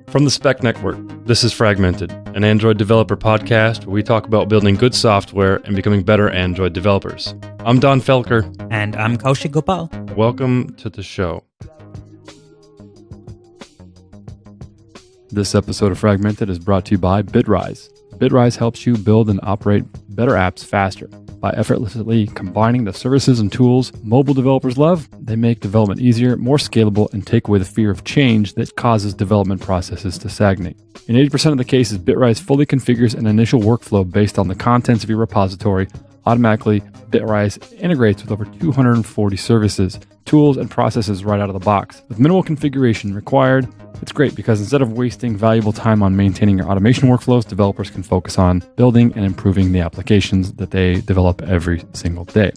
From the Spec Network, this is Fragmented, an Android developer podcast where we talk about building good software and becoming better Android developers. I'm Don Felker. And I'm Kaushik Gopal. Welcome to the show. This episode of Fragmented is brought to you by Bitrise. Bitrise helps you build and operate better apps faster. By effortlessly combining the services and tools mobile developers love, they make development easier, more scalable, and take away the fear of change that causes development processes to stagnate. In 80% of the cases, Bitrise fully configures an initial workflow based on the contents of your repository. Automatically, Bitrise integrates with over 240 services, tools, and processes right out of the box. With minimal configuration required, it's great because instead of wasting valuable time on maintaining your automation workflows, developers can focus on building and improving the applications that they develop every single day.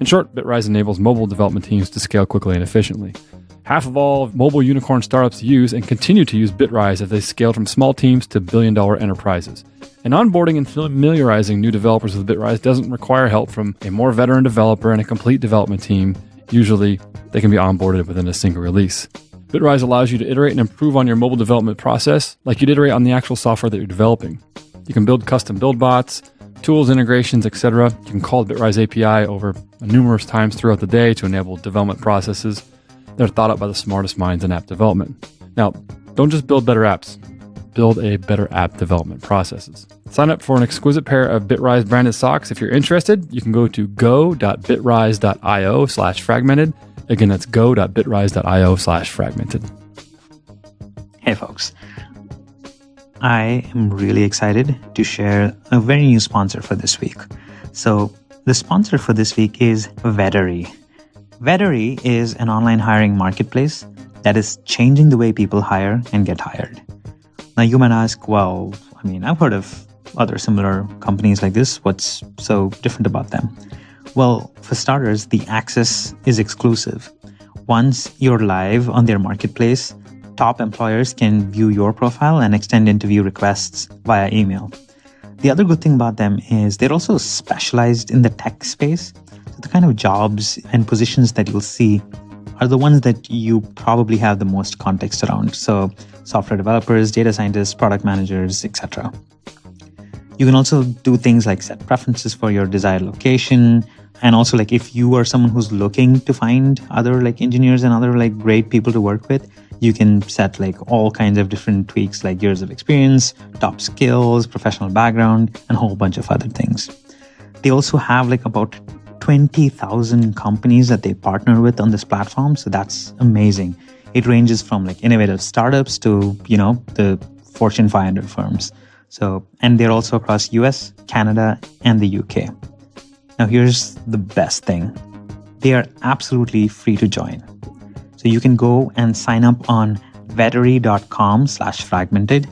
In short, Bitrise enables mobile development teams to scale quickly and efficiently. Half of all mobile unicorn startups use and continue to use Bitrise as they scale from small teams to billion-dollar enterprises. And onboarding and familiarizing new developers with Bitrise doesn't require help from a more veteran developer and a complete development team. Usually, they can be onboarded within a single release. Bitrise allows you to iterate and improve on your mobile development process like you'd iterate on the actual software that you're developing. You can build custom build bots, tools, integrations, etc. You can call the Bitrise API over numerous times throughout the day to enable development processes that are thought up by the smartest minds in app development. Now, don't just build better apps. Build a better app development processes. Sign up for an exquisite pair of Bitrise branded socks. If you're interested, you can go to go.bitrise.io/fragmented. Again, that's go.bitrise.io/fragmented. Hey folks, I am really excited to share a very new sponsor for this week. So the sponsor for this week is Vettery. Vettery is an online hiring marketplace that is changing the way people hire and get hired. Now you might ask, well, I've heard of other similar companies like this. What's so different about them? Well, for starters, the access is exclusive. Once you're live on their marketplace, top employers can view your profile and extend interview requests via email. The other good thing about them is they're also specialized in the tech space. So the kind of jobs and positions that you'll see are the ones that you probably have the most context around. So software developers, data scientists, product managers, etc. You can also do things like set preferences for your desired location. And also, if you are someone who's looking to find other engineers and other great people to work with, you can set all kinds of different tweaks like years of experience, top skills, professional background, and a whole bunch of other things. They also have about 20,000 companies that they partner with on this platform. So that's amazing. It ranges from innovative startups to, the Fortune 500 firms. So, and they're also across US, Canada, and the UK. Now, here's the best thing. They are absolutely free to join. So you can go and sign up on vettery.com/fragmented.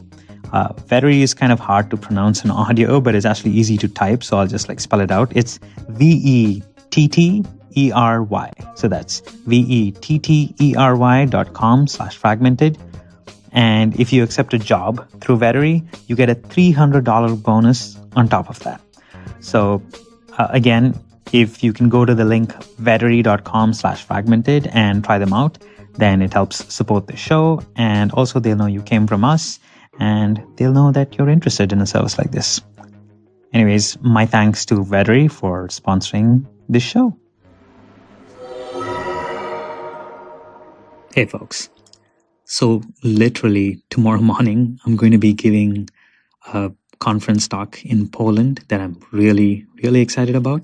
Vettery is kind of hard to pronounce in audio, but it's actually easy to type. So I'll just spell it out. It's VETTERY. So that's VETTERY.com/fragmented. And if you accept a job through Vettery, you get a $300 bonus on top of that. So again, if you can go to the link vettery.com/fragmented and try them out, then it helps support the show. And also they'll know you came from us and they'll know that you're interested in a service like this. Anyways, my thanks to Vettery for sponsoring this show. Hey folks. So literally tomorrow morning, I'm going to be giving a conference talk in Poland that I'm really, really excited about.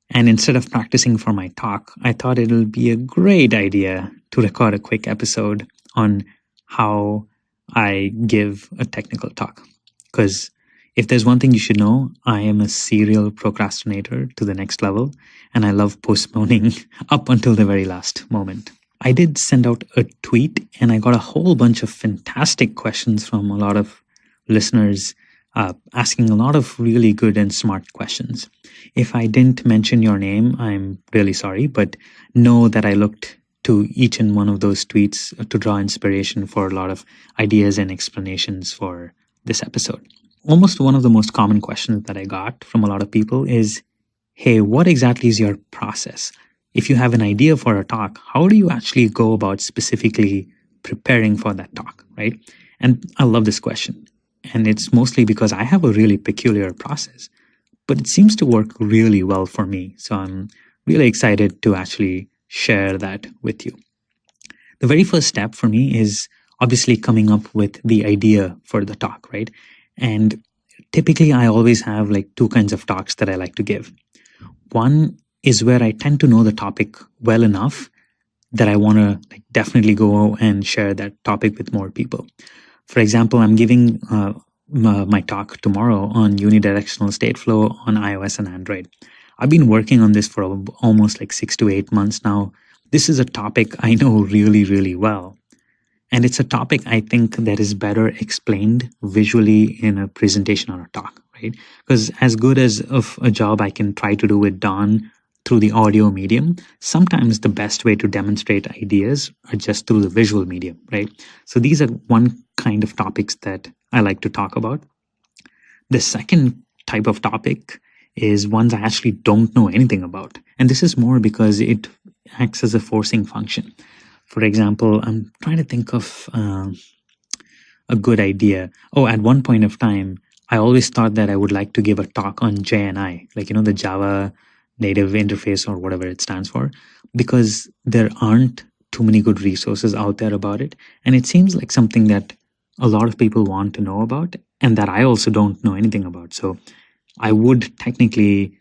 And instead of practicing for my talk, I thought it'll be a great idea to record a quick episode on how I give a technical talk. Because if there's one thing you should know, I am a serial procrastinator to the next level, and I love postponing up until the very last moment. I did send out a tweet, and I got a whole bunch of fantastic questions from a lot of listeners asking a lot of really good and smart questions. If I didn't mention your name, I'm really sorry, but know that I looked to each and one of those tweets to draw inspiration for a lot of ideas and explanations for this episode. Almost one of the most common questions that I got from a lot of people is, hey, what exactly is your process? if you have an idea for a talk, how do you actually go about specifically preparing for that talk, right? And I love this question. And it's mostly because I have a really peculiar process, but it seems to work really well for me. So I'm really excited to actually share that with you. The very first step for me is obviously coming up with the idea for the talk, right? And typically I always have like two kinds of talks that I like to give. One is where I tend to know the topic well enough that I want to like definitely go and share that topic with more people. For example, I'm giving my talk tomorrow on unidirectional state flow on iOS and Android. I've been working on this for almost like 6 to 8 months now. This is a topic I know really, really well. And it's a topic I think that is better explained visually in a presentation or a talk, right? Because as good as of a job I can try to do with Don through the audio medium, sometimes the best way to demonstrate ideas are just through the visual medium, right? So these are one kind of topics that I like to talk about. The second type of topic is ones I actually don't know anything about. And this is more because it acts as a forcing function. For example, I'm trying to think of a good idea. Oh, at one point of time, I always thought that I would like to give a talk on JNI, like, the Java Native Interface or whatever it stands for, because there aren't too many good resources out there about it. And it seems like something that a lot of people want to know about and that I also don't know anything about. So I would technically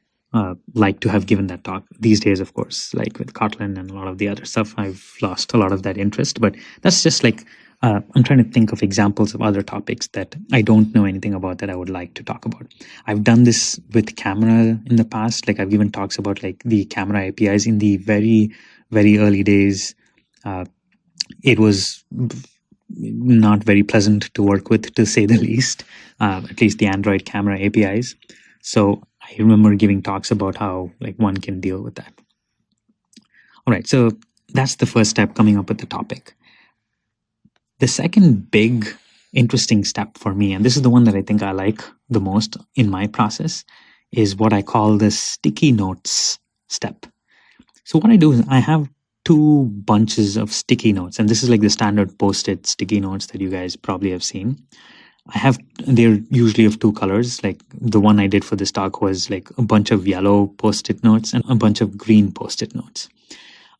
like to have given that talk. These days, of course, like with Kotlin and a lot of the other stuff, I've lost a lot of that interest. But that's just like, I'm trying to think of examples of other topics that I don't know anything about that I would like to talk about. I've done this with camera in the past. Like I've given talks about like the camera APIs in the very, very early days. It was not very pleasant to work with, to say the least, at least the Android camera APIs. So I remember giving talks about how like one can deal with that. All right, so that's the first step, coming up with the topic. The second big interesting step for me, and this is the one that I think I like the most in my process, is what I call the sticky notes step. So what I do is I have two bunches of sticky notes, and this is like the standard Post-it sticky notes that you guys probably have seen. They're usually of two colors. Like the one I did for this talk was like a bunch of yellow Post-it notes and a bunch of green Post-it notes.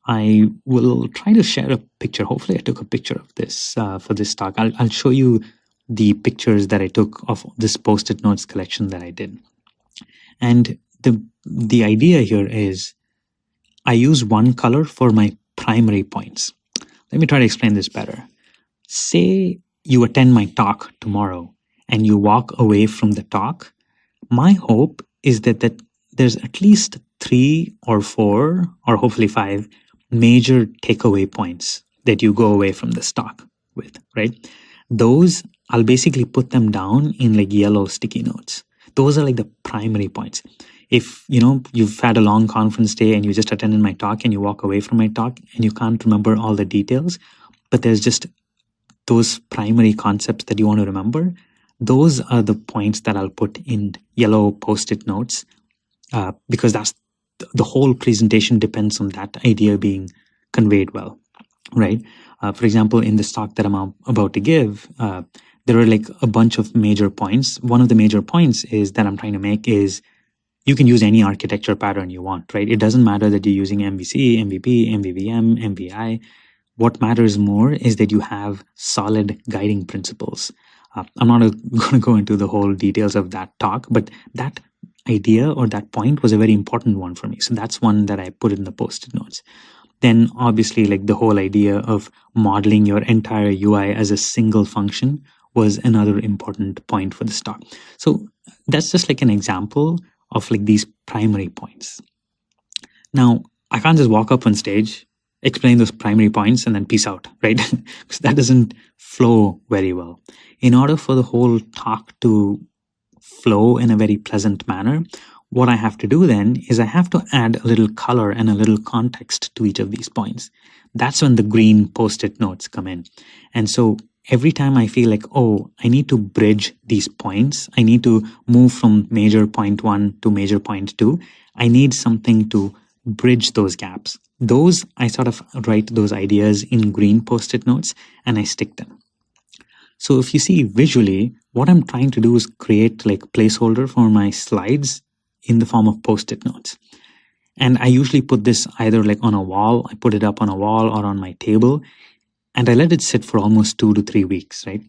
I will try to share a picture. Hopefully I took a picture of this for this talk. I'll show you the pictures that I took of this Post-it notes collection that I did. And the idea here is I use one color for my primary points. Let me try to explain this better. Say you attend my talk tomorrow and you walk away from the talk. My hope is that there's at least 3 or 4 or hopefully 5 major takeaway points that you go away from this talk with, right? Those, I'll basically put them down in like yellow sticky notes. Those are like the primary points. If, you've had a long conference day and you just attended my talk and you walk away from my talk and you can't remember all the details, but there's just those primary concepts that you want to remember, those are the points that I'll put in yellow Post-it notes because that's the whole presentation depends on that idea being conveyed well, right? For example, in this talk that I'm about to give, there are like a bunch of major points. One of the major points is that I'm trying to make is you can use any architecture pattern you want, right? It doesn't matter that you're using MVC, MVP, MVVM, MVI. What matters more is that you have solid guiding principles. I'm not going to go into the whole details of that talk, but that idea or that point was a very important one for me. So that's one that I put in the Post-it notes. Then obviously like the whole idea of modeling your entire UI as a single function was another important point for this talk. So that's just like an example of like these primary points. Now, I can't just walk up on stage, explain those primary points and then peace out, right? Because that doesn't flow very well. In order for the whole talk to flow in a very pleasant manner, what I have to do then is I have to add a little color and a little context to each of these points. That's when the green Post-it notes come in. And so every time I feel like, oh, I need to bridge these points, I need to move from major point 1 to major point 2, I need something to bridge those gaps. Those, I sort of write those ideas in green post-it notes and I stick them. So if you see visually, what I'm trying to do is create like placeholder for my slides in the form of post-it notes. And I usually put this either like on a wall, I put it up on a wall or on my table, and I let it sit for almost 2 to 3 weeks, right?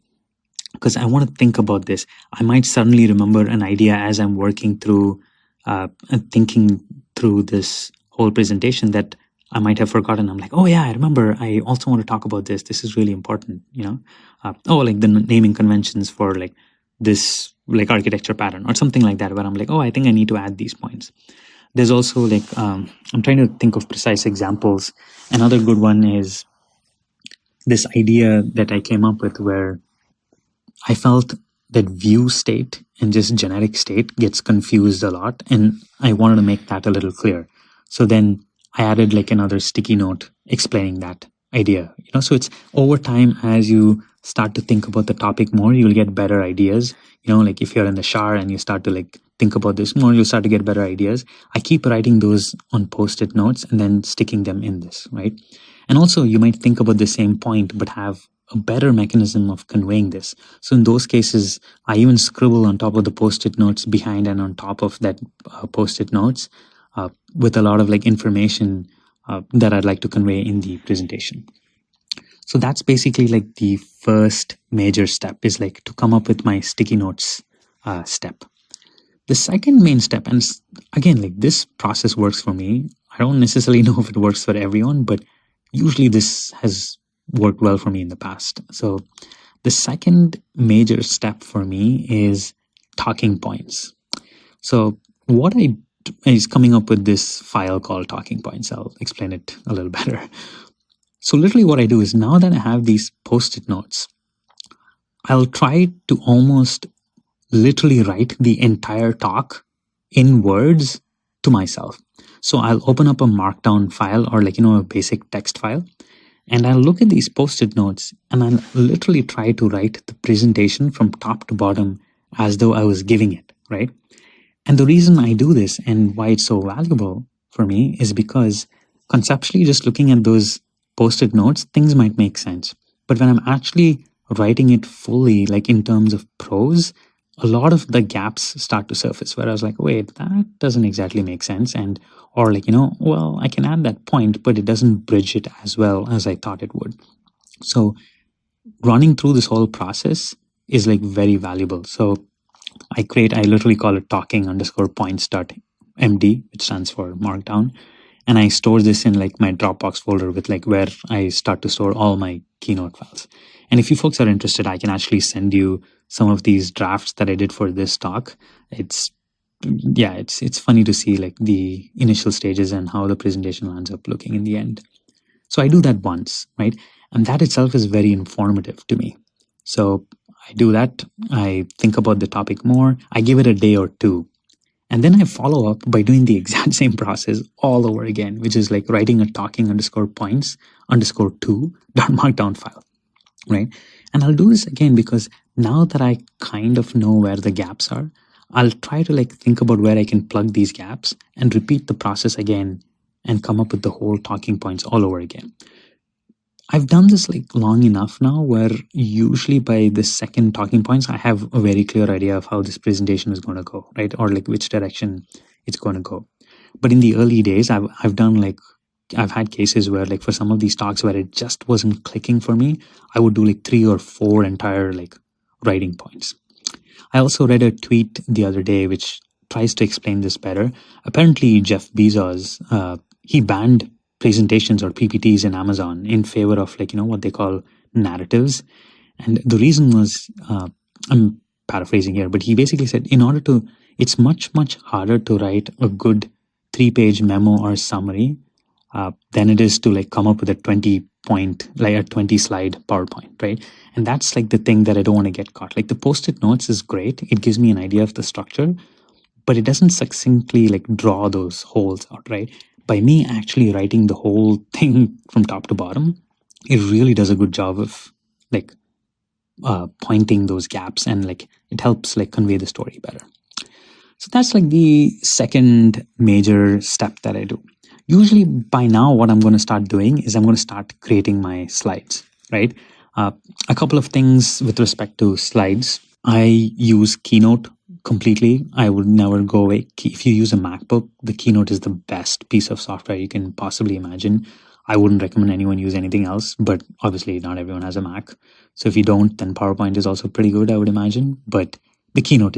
Because I want to think about this. I might suddenly remember an idea as I'm working through, thinking through this whole presentation that I might have forgotten. I'm like, oh yeah, I remember. I also want to talk about this. This is really important, like the naming conventions for like this like architecture pattern or something like that, where I'm like, oh, I think I need to add these points. There's also like, I'm trying to think of precise examples. Another good one is this idea that I came up with where I felt that view state and just generic state gets confused a lot. And I wanted to make that a little clear. So then I added like another sticky note explaining that idea. So it's over time, as you start to think about the topic more, you'll get better ideas. Like if you're in the shower and you start to like think about this more, you'll start to get better ideas. I keep writing those on post-it notes and then sticking them in this, right? And also you might think about the same point, but have a better mechanism of conveying this. So in those cases, I even scribble on top of the post-it notes behind and on top of that post-it notes with a lot of like information that I'd like to convey in the presentation. So that's basically like the first major step, is like to come up with my sticky notes step. The second main step, and again, like this process works for me. I don't necessarily know if it works for everyone, but usually this has worked well for me in the past. So the second major step for me is talking points. So what I is coming up with this file called talking points. I'll explain it a little better. So literally what I do is, now that I have these post-it notes, I'll try to almost literally write the entire talk in words to myself. So I'll open up a markdown file or like, a basic text file, and I'll look at these post-it notes and I'll literally try to write the presentation from top to bottom as though I was giving it, right? And the reason I do this and why it's so valuable for me is because conceptually, just looking at those post-it notes, things might make sense. But when I'm actually writing it fully, like in terms of prose, a lot of the gaps start to surface where I was like, wait, that doesn't exactly make sense. And, or like, well, I can add that point, but it doesn't bridge it as well as I thought it would. So running through this whole process is like very valuable. So I literally call it talking_points.md, which stands for markdown. And I store this in like my Dropbox folder with like where I start to store all my Keynote files. And if you folks are interested, I can actually send you some of these drafts that I did for this talk. It's funny to see like the initial stages and how the presentation ends up looking in the end. So I do that once, right? And that itself is very informative to me. So I do that. I think about the topic more. I give it a day or two. And then I follow up by doing the exact same process all over again, which is like writing a talking_points_2.markdown file, right? And I'll do this again because now that I kind of know where the gaps are, I'll try to like think about where I can plug these gaps and repeat the process again and come up with the whole talking points all over again. I've done this like long enough now where usually by the second talking points, I have a very clear idea of how this presentation is going to go, right? Or like which direction it's going to go. But in the early days, I've had cases where like for some of these talks where it just wasn't clicking for me, I would do like 3 or 4 entire like writing points. I also read a tweet the other day which tries to explain this better. Apparently, Jeff Bezos, he banned presentations or PPTs in Amazon in favor of like, what they call narratives. And the reason was, I'm paraphrasing here, but he basically said it's much, much harder to write a good 3-page memo or summary than it is to like come up with a 20-slide PowerPoint, right? And that's like the thing that I don't want to get caught. Like the post-it notes is great. It gives me an idea of the structure, but it doesn't succinctly like draw those holes out, right? By me actually writing the whole thing from top to bottom, it really does a good job of like pointing those gaps, and like it helps like convey the story better. So that's like the second major step that I do. Usually by now, what I'm going to start doing is I'm going to start creating my slides, right? A couple of things with respect to slides. I use Keynote completely. I would never go away. If you use a MacBook, the Keynote is the best piece of software you can possibly imagine. I wouldn't recommend anyone use anything else, but obviously not everyone has a Mac. So if you don't, then PowerPoint is also pretty good, I would imagine. But the Keynote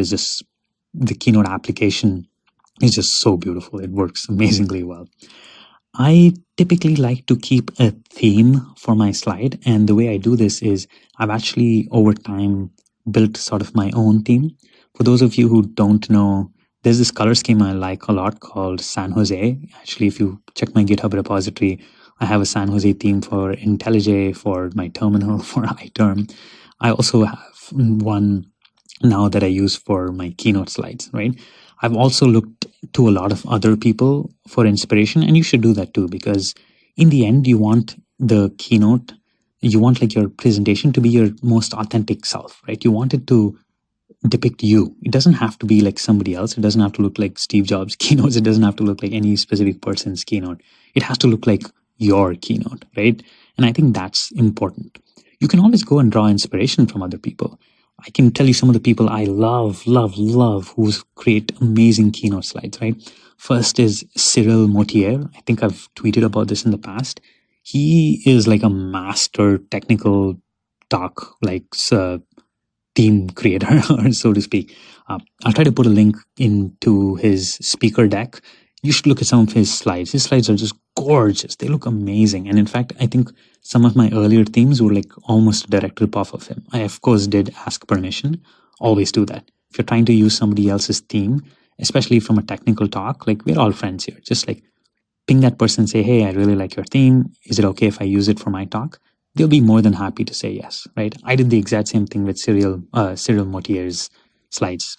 application is just so beautiful. It works amazingly well. I typically like to keep a theme for my slide. And the way I do this is I've actually over time built sort of my own theme. For those of you who don't know, there's this color scheme I like a lot called San Jose. Actually, if you check my GitHub repository, I have a San Jose theme for IntelliJ, for my terminal, for iTerm. I also have one now that I use for my Keynote slides, right? I've also looked to a lot of other people for inspiration, and you should do that too, because in the end, you want the Keynote, you want like your presentation to be your most authentic self, right? You want it to depict you. It doesn't have to be like somebody else. It doesn't have to look like Steve Jobs' keynotes. It doesn't have to look like any specific person's keynote. It has to look like your keynote, right? And I think that's important. You can always go and draw inspiration from other people. I can tell you some of the people I love who create amazing keynote slides, right? First is Cyril Motier. I think I've tweeted about this in the past. He is like a master technical talk, like theme creator, so to speak. I'll try to put a link into his speaker deck. You should look at some of his slides. His slides are just gorgeous. They look amazing. And in fact, I think some of my earlier themes were like almost a direct rip-off of him. I, of course, did ask permission. Always do that. If you're trying to use somebody else's theme, especially from a technical talk, like we're all friends here. Just like ping that person and say, hey, I really like your theme. Is it okay if I use it for my talk? They'll be more than happy to say yes, right? I did the exact same thing with Cyril Motier's slides.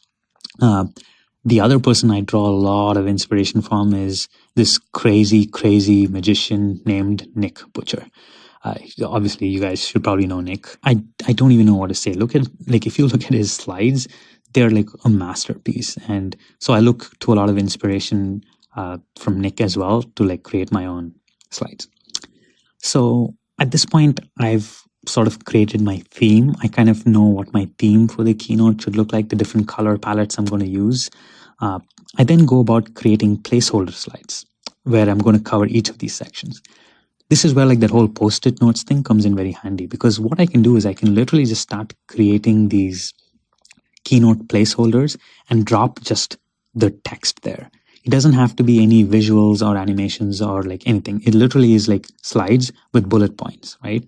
The other person I draw a lot of inspiration from is this crazy magician named Nick Butcher. Obviously, you guys should probably know Nick. I don't even know what to say. If you look at his slides, they're like a masterpiece. And so I look to a lot of inspiration from Nick as well to like create my own slides. So at this point, I've sort of created my theme. I kind of know what my theme for the keynote should look like, the different color palettes I'm going to use. I then go about creating placeholder slides where I'm going to cover each of these sections. This is where like that whole post-it notes thing comes in very handy, because what I can do is I can literally just start creating these keynote placeholders and drop just the text there. It doesn't have to be any visuals or animations or like anything. It literally is like slides with bullet points, right?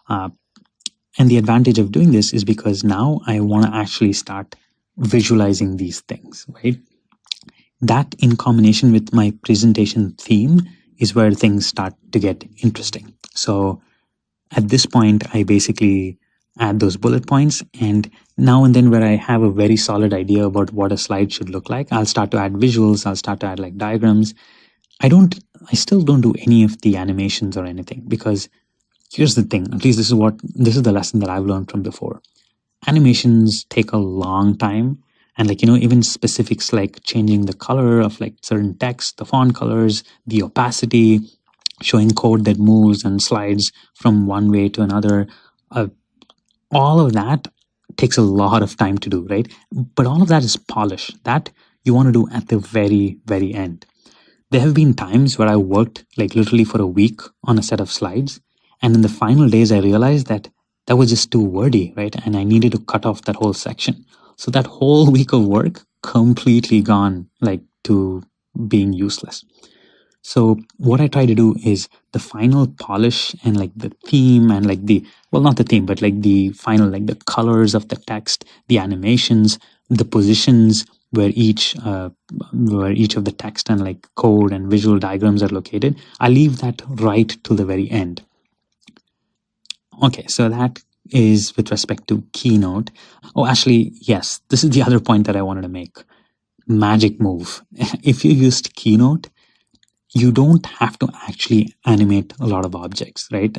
And the advantage of doing this is because now I want to actually start visualizing these things, right? That in combination with my presentation theme is where things start to get interesting. So at this point, I basically add those bullet points, and now and then where I have a very solid idea about what a slide should look like, I'll start to add visuals, I'll start to add like diagrams. I still don't do any of the animations or anything, because here's the thing, at least this is the lesson that I've learned from before. Animations take a long time. And like, even specifics like changing the color of like certain text, the font colors, the opacity, showing code that moves and slides from one way to another. All of that takes a lot of time to do, right? But all of that is polish. That you want to do at the very, very end. There have been times where I worked like literally for a week on a set of slides. And in the final days, I realized that was just too wordy, right? And I needed to cut off that whole section. So that whole week of work completely gone like to being useless. So what I try to do is the final polish and like the theme and like not the theme, but like the final, like the colors of the text, the animations, the positions where each of the text and like code and visual diagrams are located. I leave that right till the very end. Okay, so that is with respect to Keynote. Oh, actually, yes, this is the other point that I wanted to make. Magic move. If you used Keynote, you don't have to actually animate a lot of objects, right?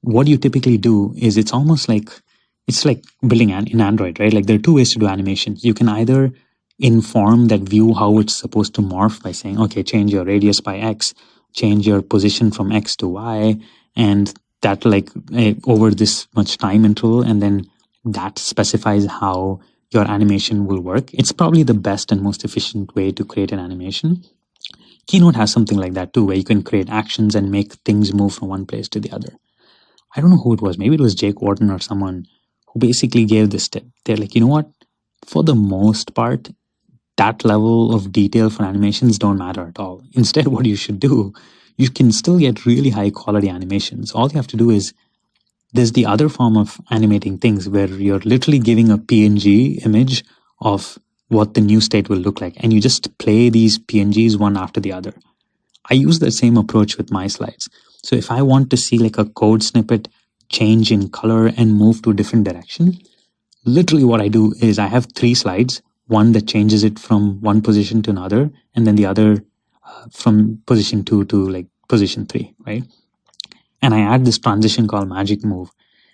What you typically do is it's like building in Android, right? Like there are two ways to do animations. You can either inform that view how it's supposed to morph by saying, okay, change your radius by X, change your position from X to Y, and that like over this much time interval, and then that specifies how your animation will work. It's probably the best and most efficient way to create an animation. Keynote has something like that too, where you can create actions and make things move from one place to the other. I don't know who it was. Maybe it was Jake Wharton or someone who basically gave this tip. They're like, you know what? For the most part, that level of detail for animations don't matter at all. Instead, what you should do, you can still get really high quality animations. All you have to do is, there's the other form of animating things where you're literally giving a PNG image of what the new state will look like, and you just play these PNGs one after the other. I use the same approach with my slides. So if I want to see like a code snippet change in color and move to a different direction, literally what I do is I have 3 slides, one that changes it from one position to another, and then the other from position 2 to like position 3, right? And I add this transition called magic move.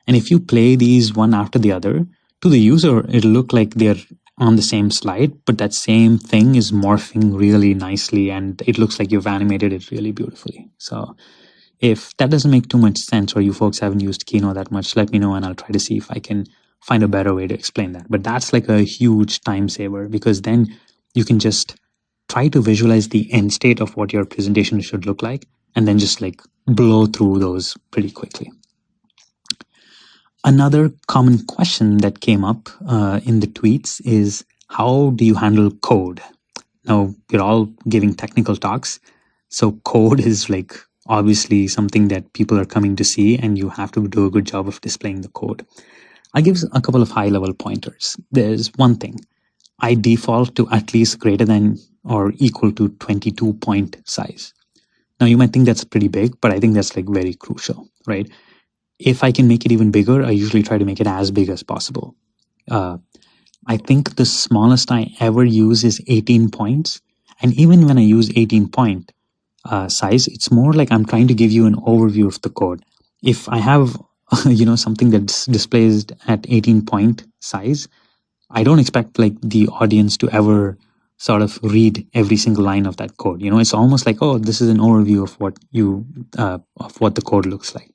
And if you play these one after the other, to the user, it'll look like they're on the same slide, but that same thing is morphing really nicely, and it looks like you've animated it really beautifully. So if that doesn't make too much sense, or you folks haven't used Keynote that much, let me know and I'll try to see if I can find a better way to explain that. But that's like a huge time saver, because then you can just try to visualize the end state of what your presentation should look like, and then just like blow through those pretty quickly. Another common question that came up in the tweets is, how do you handle code? Now, we're all giving technical talks, so code is like obviously something that people are coming to see, and you have to do a good job of displaying the code. I'll give a couple of high-level pointers. There's one thing. I default to at least greater than or equal to 22 point size. Now, you might think that's pretty big, but I think that's like very crucial, right? If I can make it even bigger, I usually try to make it as big as possible. I think the smallest I ever use is 18 points. And even when I use 18 point size, it's more like I'm trying to give you an overview of the code. If I have something that's displayed at 18 point size, I don't expect like the audience to ever sort of read every single line of that code. It's almost like, oh, this is an overview of what the code looks like.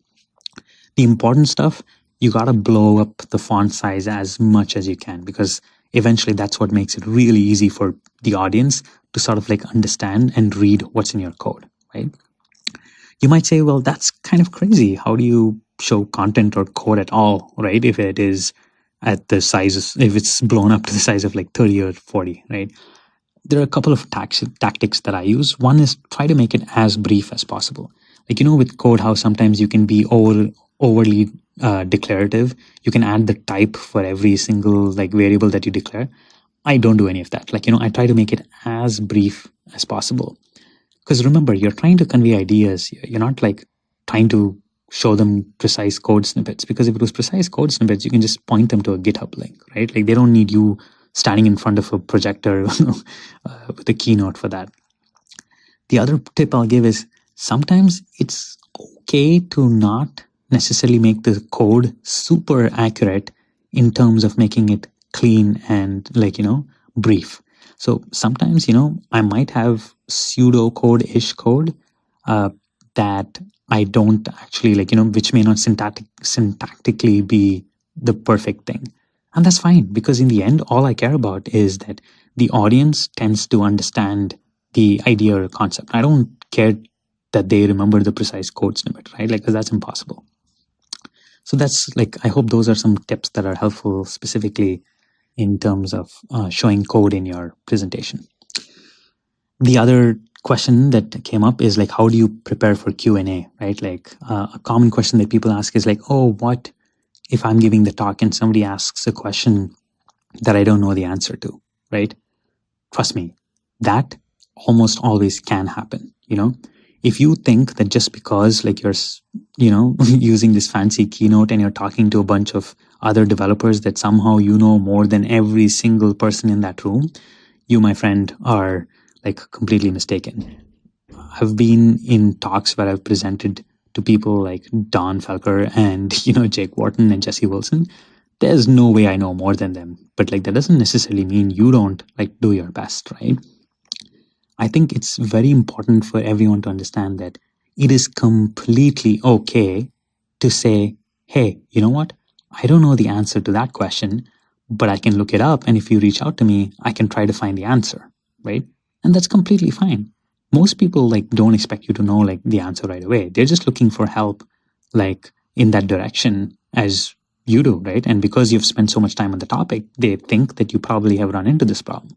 The important stuff, you got to blow up the font size as much as you can, because eventually that's what makes it really easy for the audience to sort of like understand and read what's in your code, right? You might say, well, that's kind of crazy. How do you show content or code at all, right? If it is at the size, if it's blown up to the size of like 30 or 40, right? There are a couple of tactics that I use. One is try to make it as brief as possible. Like, with code, how sometimes you can be overly declarative. You can add the type for every single like variable that you declare. I don't do any of that. Like, I try to make it as brief as possible. Because remember, you're trying to convey ideas. You're not like trying to show them precise code snippets, because if it was precise code snippets, you can just point them to a GitHub link, right? Like, they don't need you standing in front of a projector with a Keynote for that. The other tip I'll give is, sometimes it's okay to not necessarily make the code super accurate in terms of making it clean and like, brief. So sometimes, I might have pseudo code-ish code that I don't actually like, which may not syntactically be the perfect thing. And that's fine, because in the end, all I care about is that the audience tends to understand the idea or concept. I don't care that they remember the precise code snippet, right? Like, because that's impossible. So that's like, I hope those are some tips that are helpful specifically in terms of showing code in your presentation. The other question that came up is like, how do you prepare for Q&A, right? Like a common question that people ask is like, oh, what if I'm giving the talk and somebody asks a question that I don't know the answer to, right? Trust me, that almost always can happen, If you think that just because like you're, using this fancy Keynote and you're talking to a bunch of other developers that somehow more than every single person in that room, you, my friend, are like completely mistaken. I've been in talks where I've presented to people like Don Felker and, Jake Wharton and Jesse Wilson. There's no way I know more than them, but like that doesn't necessarily mean you don't like do your best, right? I think it's very important for everyone to understand that it is completely okay to say, hey, you know what? I don't know the answer to that question, but I can look it up. And if you reach out to me, I can try to find the answer, right? And that's completely fine. Most people don't expect you to know the answer right away. They're just looking for help in that direction as you do, right? And because you've spent so much time on the topic, they think that you probably have run into this problem.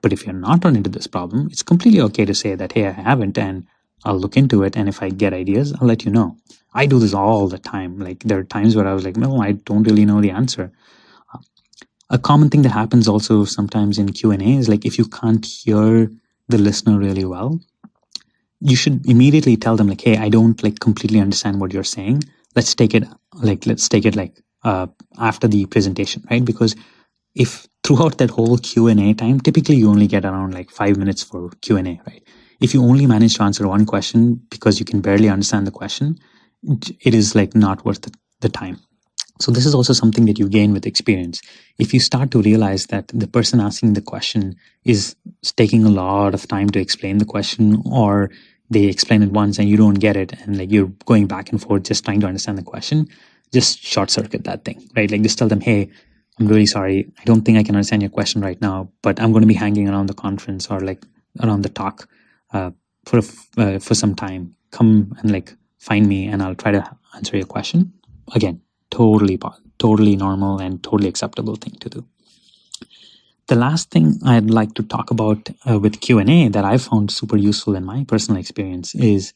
But if you're not run into this problem, it's completely okay to say that, hey, I haven't, and I'll look into it. And if I get ideas, I'll let you know. I do this all the time. There are times where I was no, I don't really know the answer. A common thing that happens also sometimes in Q&A is if you can't hear the listener really well, you should immediately tell them hey, I don't completely understand what you're saying. Let's take it after the presentation, right? Because if throughout that whole Q&A time, typically you only get around 5 minutes for Q&A, right? If you only manage to answer one question because you can barely understand the question, it is not worth the time. So this is also something that you gain with experience. If you start to realize that the person asking the question is taking a lot of time to explain the question, or they explain it once and you don't get it, and you're going back and forth just trying to understand the question, just short circuit that thing, right? Just tell them, hey, I'm really sorry. I don't think I can understand your question right now, but I'm going to be hanging around the conference or around the talk for some time. Come and find me and I'll try to answer your question. Again, totally normal and totally acceptable thing to do. The last thing I'd like to talk about with Q&A that I found super useful in my personal experience is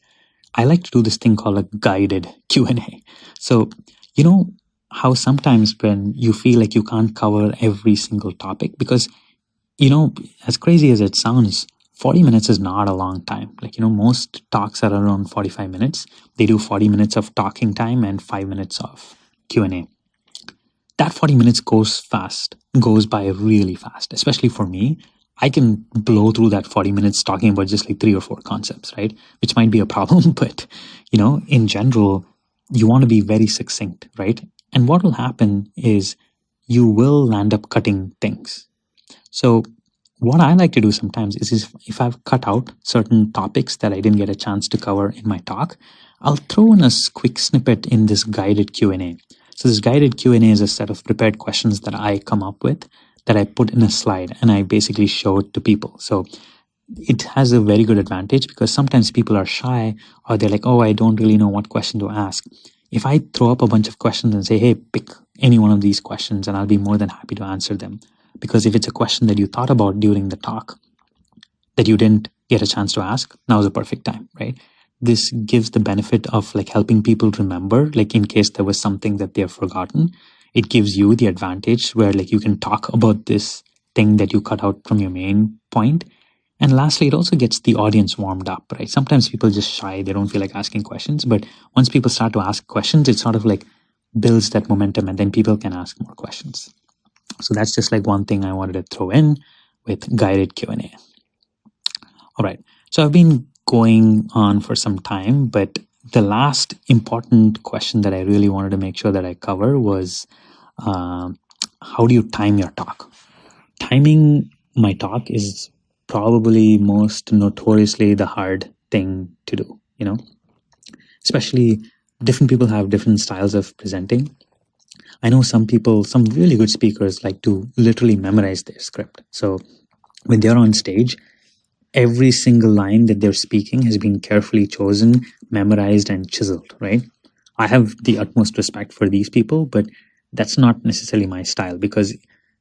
I like to do this thing called a guided Q&A. So, how sometimes when you feel you can't cover every single topic, because, as crazy as it sounds, 40 minutes is not a long time. Most talks are around 45 minutes. They do 40 minutes of talking time and 5 minutes of Q&A. That 40 minutes goes by really fast, especially for me. I can blow through that 40 minutes talking about just 3 or 4 concepts, right? Which might be a problem, but, in general, you want to be very succinct, right? And what will happen is you will land up cutting things. So what I like to do sometimes is if I've cut out certain topics that I didn't get a chance to cover in my talk, I'll throw in a quick snippet in this guided Q&A. So this guided Q&A is a set of prepared questions that I come up with that I put in a slide and I basically show it to people. So it has a very good advantage because sometimes people are shy or they're oh, I don't really know what question to ask. If I throw up a bunch of questions and say, hey, pick any one of these questions and I'll be more than happy to answer them. Because if it's a question that you thought about during the talk that you didn't get a chance to ask, now's the perfect time, right? This gives the benefit of helping people remember, in case there was something that they've forgotten. It gives you the advantage where you can talk about this thing that you cut out from your main point. And lastly, it also gets the audience warmed up, right? Sometimes people just shy, they don't feel like asking questions, but once people start to ask questions, it sort of builds that momentum and then people can ask more questions. So that's just one thing I wanted to throw in with guided Q&A. All right. So I've been going on for some time, but the last important question that I really wanted to make sure that I cover was how do you time your talk? Timing my talk is probably most notoriously the hard thing to do, especially different people have different styles of presenting. I know some really good speakers like to literally memorize their script. So when they're on stage, every single line that they're speaking has been carefully chosen, memorized, and chiseled, right? I have the utmost respect for these people, but that's not necessarily my style because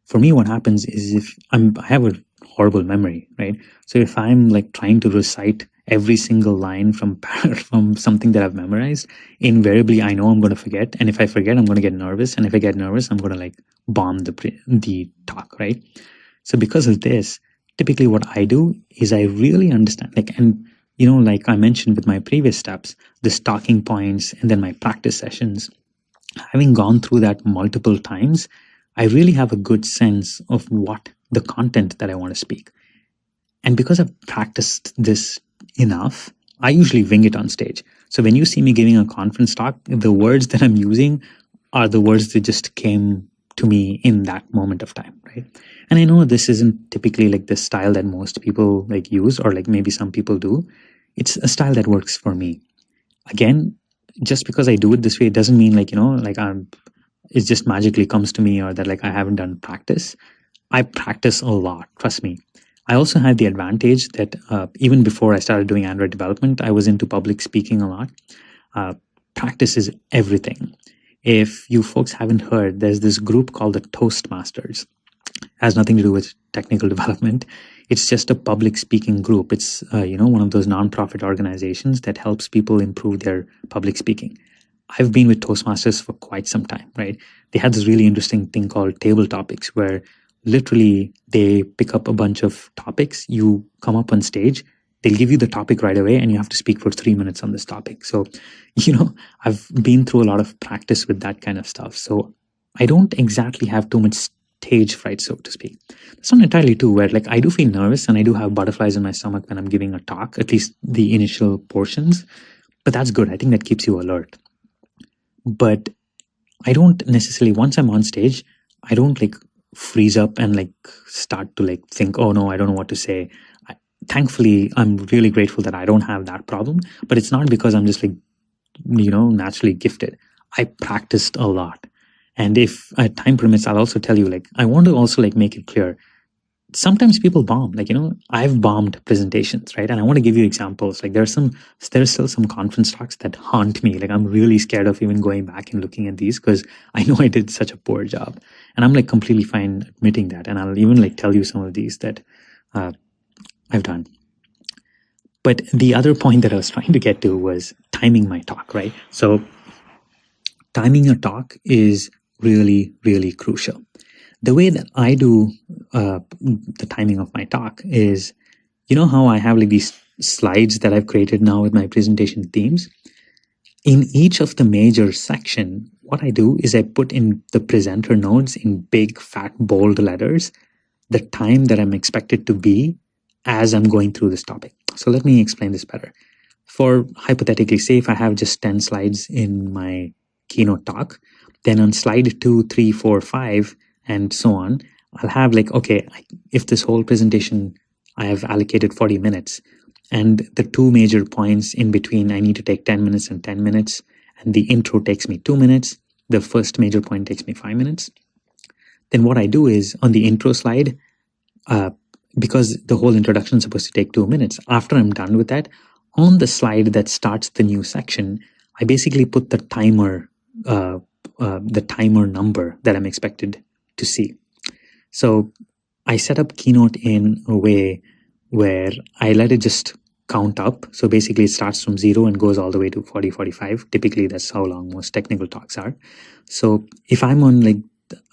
for me, what happens is if I have a horrible memory, right? So if I'm trying to recite every single line from something that I've memorized, invariably I know I'm going to forget. And if I forget, I'm going to get nervous. And if I get nervous, I'm going to bomb the talk, right? So because of this, typically what I do is I really understand, like I mentioned with my previous steps, this talking points and then my practice sessions, having gone through that multiple times, I really have a good sense of what the content that I want to speak. And because I've practiced this enough, I usually wing it on stage. So when you see me giving a conference talk, the words that I'm using are the words that just came to me in that moment of time, right? And I know this isn't typically like the style that most people like use, or like maybe some people do. It's a style that works for me. Again, just because I do it this way, it doesn't mean like, like it just magically comes to me, or that like I haven't done practice. I practice a lot, trust me. I also had the advantage that even before I started doing Android development, I was into public speaking a lot. Practice is everything. If you folks haven't heard, there's this group called the Toastmasters. It has nothing to do with technical development. It's just a public speaking group. It's one of those nonprofit organizations that helps people improve their public speaking. I've been with Toastmasters for quite some time, right? They had this really interesting thing called table topics, where literally they pick up a bunch of topics. You come up on stage, they'll give you the topic right away, and you have to speak for 3 minutes on this topic. So, I've been through a lot of practice with that kind of stuff. So I don't exactly have too much stage fright, so to speak. That's not entirely true, where like I do feel nervous and I do have butterflies in my stomach when I'm giving a talk, at least the initial portions. But that's good. I think that keeps you alert. But I don't necessarily, once I'm on stage, I don't like freeze up and like start to like think, oh no, I don't know what to say. Thankfully, I'm really grateful that I don't have that problem, but it's not because I'm just like, naturally gifted. I practiced a lot. And if time permits, I'll also tell you, like, I want to also like make it clear. Sometimes people bomb, like, I've bombed presentations, right? And I want to give you examples. Like there's still some conference talks that haunt me. Like I'm really scared of even going back and looking at these because I know I did such a poor job. And I'm like completely fine admitting that. And I'll even like tell you some of these that I've done. But the other point that I was trying to get to was timing my talk, right? So timing a talk is really, really crucial. The way that I do the timing of my talk is, how I have like these slides that I've created now with my presentation themes. In each of the major section, what I do is I put in the presenter notes in big, fat, bold letters, the time that I'm expected to be as I'm going through this topic. So let me explain this better. For hypothetically, say if I have just 10 slides in my keynote talk, then on slide 2, 3, 4, 5, and so on, I'll have like, okay, if this whole presentation, I have allocated 40 minutes, and the two major points in between, I need to take 10 minutes and 10 minutes, and the intro takes me 2 minutes, the first major point takes me 5 minutes. Then what I do is on the intro slide, because the whole introduction is supposed to take 2 minutes, after I'm done with that, on the slide that starts the new section, I basically put the timer number that I'm expected to see. So I set up Keynote in a way where I let it just count up. So basically it starts from 0 and goes all the way to 40, 45. Typically that's how long most technical talks are. So if I'm on like,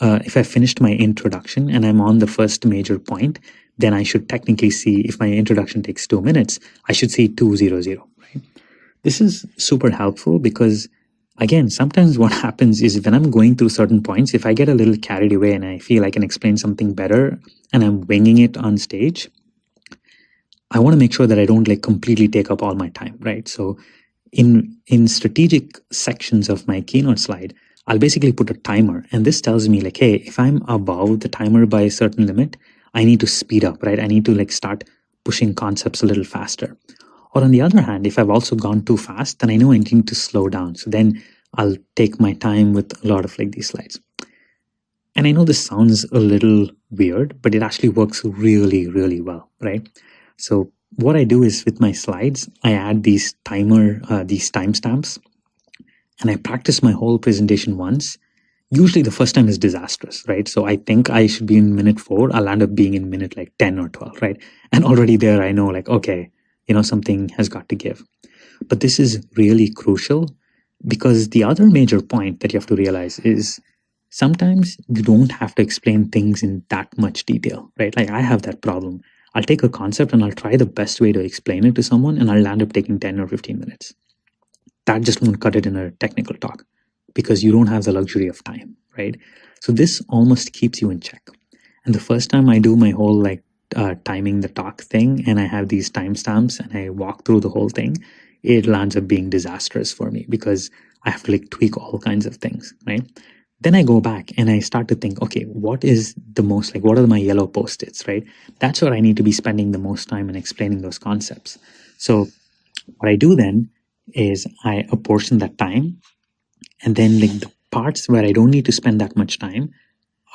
if I finished my introduction and I'm on the first major point, then I should technically see, if my introduction takes 2 minutes, I should see 200, right? This is super helpful because, again, sometimes what happens is when I'm going through certain points, if I get a little carried away and I feel I can explain something better and I'm winging it on stage, I want to make sure that I don't like completely take up all my time, right? So in strategic sections of my keynote slide, I'll basically put a timer. And this tells me like, hey, if I'm above the timer by a certain limit, I need to speed up, right? I need to like start pushing concepts a little faster. Or on the other hand, if I've also gone too fast, then I know I need to slow down. So then I'll take my time with a lot of like these slides. And I know this sounds a little weird, but it actually works really, really well, right? So what I do is with my slides, I add these timestamps, and I practice my whole presentation once. Usually the first time is disastrous, right? So I think I should be in minute 4. I'll end up being in minute like 10 or 12, right? And already there I know like, okay, something has got to give. But this is really crucial because the other major point that you have to realize is sometimes you don't have to explain things in that much detail, right? Like I have that problem. I'll take a concept and I'll try the best way to explain it to someone and I'll end up taking 10 or 15 minutes. That just won't cut it in a technical talk because you don't have the luxury of time, right? So this almost keeps you in check. And the first time I do my whole like timing the talk thing and I have these timestamps and I walk through the whole thing, it lands up being disastrous for me because I have to like tweak all kinds of things, right? Then I go back and I start to think, okay, what is the most, like, what are my yellow post-its, right? That's where I need to be spending the most time in explaining those concepts. So what I do then is I apportion that time, and then like the parts where I don't need to spend that much time,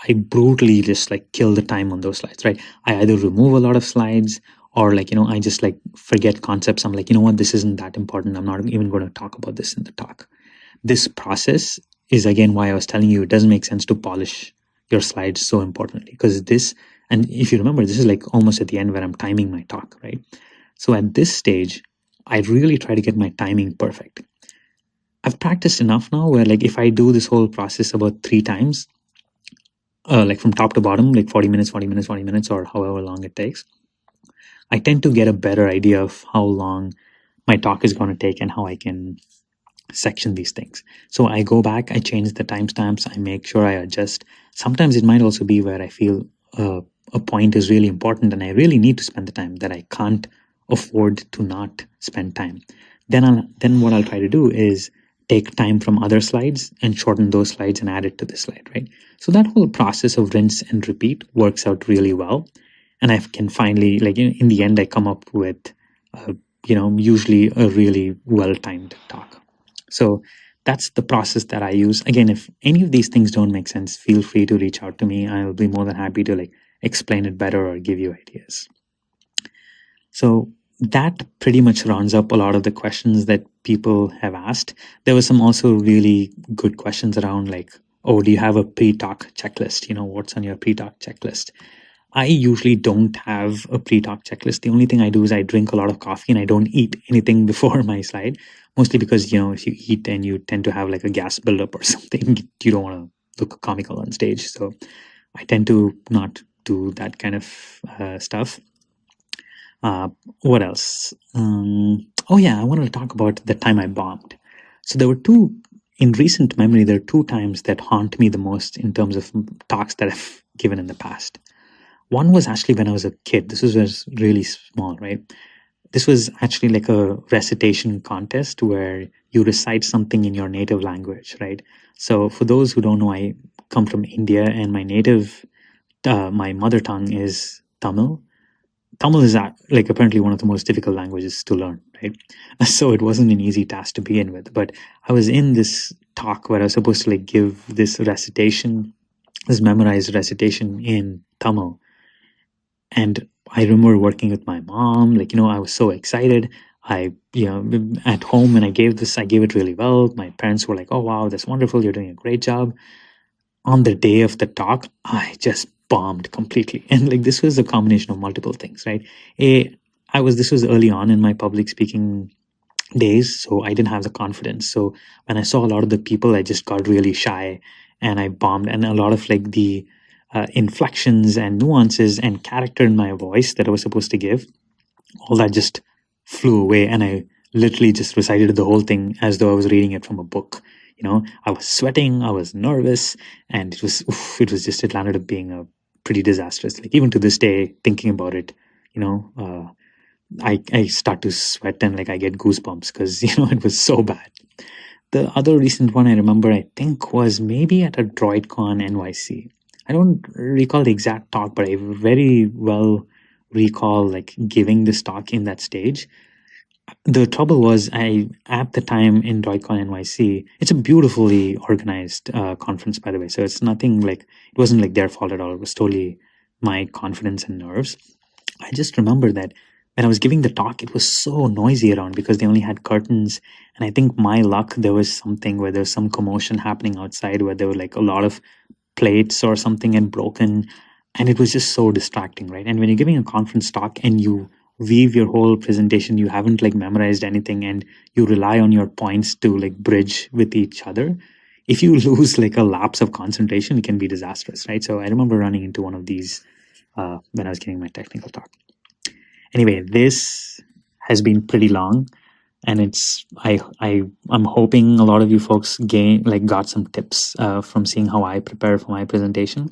I brutally just like kill the time on those slides, right? I either remove a lot of slides, or like, I just like forget concepts. I'm like, you know what, this isn't that important. I'm not even going to talk about this in the talk. This process is again why I was telling you it doesn't make sense to polish your slides so importantly, because this, and if you remember, this is like almost at the end where I'm timing my talk, right? So at this stage, I really try to get my timing perfect. I've practiced enough now where like if I do this whole process about 3 times, like from top to bottom, like 40 minutes, 40 minutes, 40 minutes, or however long it takes, I tend to get a better idea of how long my talk is going to take and how I can section these things. So I go back, I change the timestamps, I make sure I adjust. Sometimes it might also be where I feel a point is really important and I really need to spend the time, that I can't afford to not spend time. Then what I'll try to do is take time from other slides and shorten those slides and add it to this slide, right? So that whole process of rinse and repeat works out really well. And I can finally, like in the end, I come up with, usually a really well-timed talk. So that's the process that I use. Again, if any of these things don't make sense, feel free to reach out to me. I'll be more than happy to like explain it better or give you ideas. So that pretty much rounds up a lot of the questions that people have asked. There were some also really good questions around like, oh, do you have a pre-talk checklist? What's on your pre-talk checklist? I usually don't have a pre-talk checklist. The only thing I do is I drink a lot of coffee and I don't eat anything before my slide, mostly because, if you eat then you tend to have like a gas buildup or something. You don't want to look comical on stage. So I tend to not do that kind of stuff. What else? Oh yeah, I wanted to talk about the time I bombed. So there were in recent memory, there are 2 times that haunt me the most in terms of talks that I've given in the past. One was actually when I was a kid. This was really small, right? This was actually like a recitation contest where you recite something in your native language, right? So for those who don't know, I come from India and my mother tongue is Tamil. Tamil is like apparently one of the most difficult languages to learn, right? So it wasn't an easy task to begin with. But I was in this talk where I was supposed to like give this memorized recitation in Tamil. And I remember working with my mom, like, I was so excited. At home when I gave it really well. My parents were like, oh, wow, that's wonderful. You're doing a great job. On the day of the talk, I just bombed completely. And like, this was a combination of multiple things, right? This was early on in my public speaking days, so I didn't have the confidence. So when I saw a lot of the people, I just got really shy and I bombed. And a lot of like the inflections and nuances and character in my voice that I was supposed to give, all that just flew away. And I literally just recited the whole thing as though I was reading it from a book. I was sweating, I was nervous, and it landed up being a pretty disastrous. Like even to this day, thinking about it, I start to sweat and like I get goosebumps because it was so bad. The other recent one I remember, I think, was maybe at a DroidCon NYC. I don't recall the exact talk, but I very well recall like giving this talk in that stage. The trouble was, at the time in DroidCon NYC, it's a beautifully organized conference, by the way. So it's nothing like, it wasn't like their fault at all. It was totally my confidence and nerves. I just remember that when I was giving the talk, it was so noisy around because they only had curtains. And I think my luck, there was something where there was some commotion happening outside where there were like a lot of plates or something had broken. And it was just so distracting, right? And when you're giving a conference talk and you weave your whole presentation, you haven't like memorized anything and you rely on your points to like bridge with each other, if you lose like a lapse of concentration, it can be disastrous, right? So I remember running into one of these when I was giving my technical talk. Anyway, this has been pretty long, and I'm hoping a lot of you folks got some tips from seeing how I prepare for my presentation.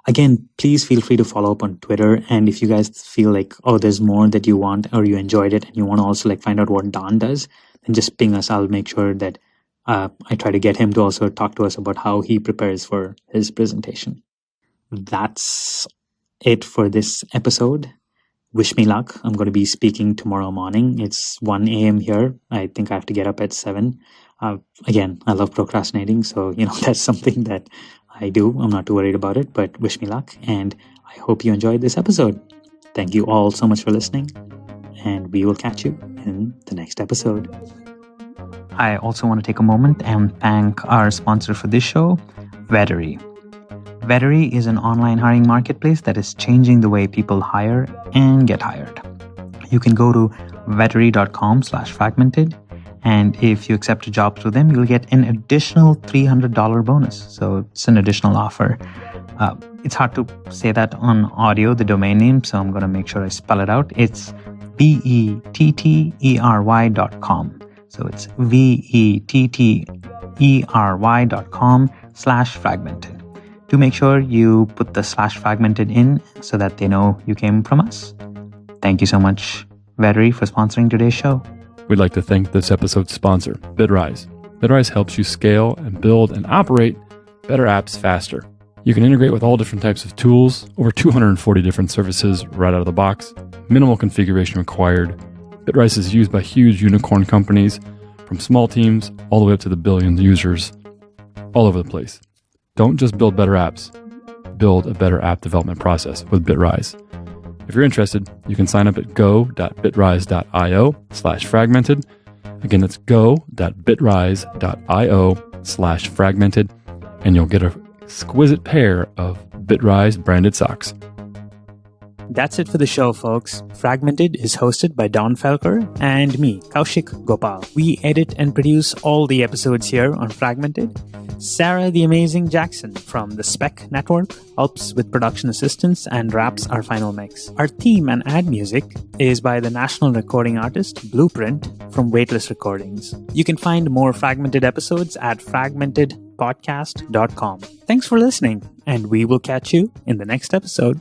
Again, please feel free to follow up on Twitter. And if you guys feel like, oh, there's more that you want or you enjoyed it and you want to also like find out what Don does, then just ping us. I'll make sure that I try to get him to also talk to us about how he prepares for his presentation. That's it for this episode. Wish me luck. I'm going to be speaking tomorrow morning. It's 1 a.m. here. I think I have to get up at 7. Again, I love procrastinating, so that's something that I do. I'm not too worried about it, but wish me luck, and I hope you enjoyed this episode. Thank you all so much for listening, and we will catch you in the next episode. I also want to take a moment and thank our sponsor for this show, Vettery. Vettery is an online hiring marketplace that is changing the way people hire and get hired. You can go to vettery.com/fragmented, and if you accept a job through them, you'll get an additional $300 bonus. So it's an additional offer. It's hard to say that on audio, the domain name, so I'm going to make sure I spell it out. It's vettery.com. So it's vettery.com/fragmented. Do make sure you put the /fragmented in so that they know you came from us. Thank you so much, Vettery, for sponsoring today's show. We'd like to thank this episode's sponsor, Bitrise. Bitrise helps you scale and build and operate better apps faster. You can integrate with all different types of tools, over 240 different services right out of the box, minimal configuration required. Bitrise is used by huge unicorn companies, from small teams all the way up to the billions of users all over the place. Don't just build better apps, build a better app development process with Bitrise. If you're interested, you can sign up at go.bitrise.io/fragmented. Again, that's go.bitrise.io/fragmented, and you'll get an exquisite pair of Bitrise branded socks. That's it for the show, folks. Fragmented is hosted by Don Felker and me, Kaushik Gopal. We edit and produce all the episodes here on Fragmented. Sarah the Amazing Jackson from the Spec Network helps with production assistance and wraps our final mix. Our theme and ad music is by the national recording artist Blueprint from Weightless Recordings. You can find more Fragmented episodes at fragmentedpodcast.com. Thanks for listening, and we will catch you in the next episode.